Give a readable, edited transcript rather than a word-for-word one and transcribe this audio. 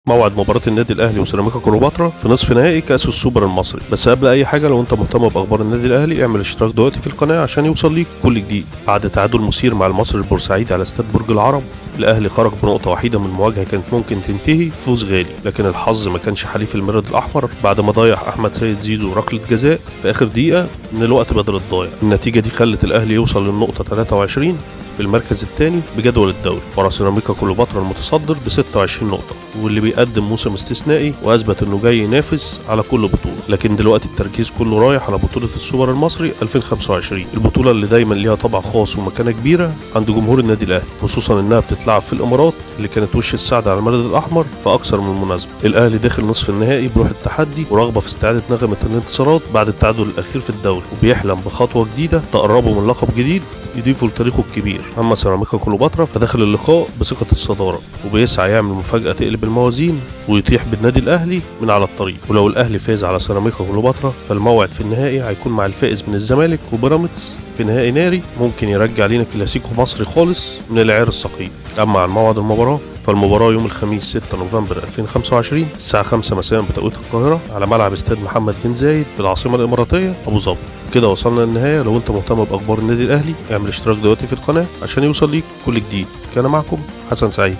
موعد مباراة النادي الأهلي وسيراميكا كليوباترا في نصف نهائي كأس السوبر المصري. بس قبل أي حاجة، لو أنت مهتم بأخبار النادي الأهلي اعمل اشتراك دلوقتي في القناة عشان يوصل ليك كل جديد. بعد تعادل مثير مع المصري البورسعيدي على استاد برج العرب، الأهلي خرج بنقطة وحيدة من مواجهة كانت ممكن تنتهي فوز غالي، لكن الحظ ما كانش حليف المرد الأحمر بعد ما ضيع أحمد سيد زيزو ركلة جزاء في آخر دقيقة من الوقت بدل الضايع. النتيجة دي خلت الأهلي يوصل للنقطة 23 في المركز الثاني بجدول الدوري، ورا سيراميكا كليوباترا المتصدر ب 26 نقطة، واللي بيقدم موسم استثنائي واثبت انه جاي ينافس على كل بطولة. لكن دلوقتي التركيز كله رايح على بطولة السوبر المصري 2025، البطولة اللي دايما ليها طابع خاص ومكانة كبيرة عند جمهور النادي الاهلي، خصوصا انها بتتلعب في الامارات اللي كانت وش السعد على المرد الاحمر في اكثر من مناسبة. الاهلي داخل نصف النهائي بروح التحدي ورغبة في استعادة نغمة الانتصارات بعد التعادل الاخير في الدوري، وبيحلم بخطوة جديدة تقربه من لقب جديد يضيفوا لتاريخه الكبير. اما سيراميكا كليوباترا فداخل اللقاء بثقة الصدارة، وبيسعى يعمل مفاجأة تقلب الموازين ويطيح بالنادي الاهلي من على الطريق. ولو الاهلي فاز على سيراميكا كليوباترا فالموعد في النهائي هيكون مع الفائز من الزمالك وبيراميدز في نهائي ناري ممكن يرجع لينا كلاسيكو مصري خالص من العيار الثقيل. اما عن موعد المباراة فالمباراة يوم الخميس 6 نوفمبر 2025 الساعة 5 مساء بتوقيت القاهرة على ملعب استاد محمد بن زايد في العاصمة الإماراتية أبو ظبي. كده وصلنا للنهاية. لو أنت مهتم بأخبار النادي الأهلي اعمل اشتراك دلوقتي في القناة عشان يوصل ليك كل جديد. كان معكم حسن سعيد.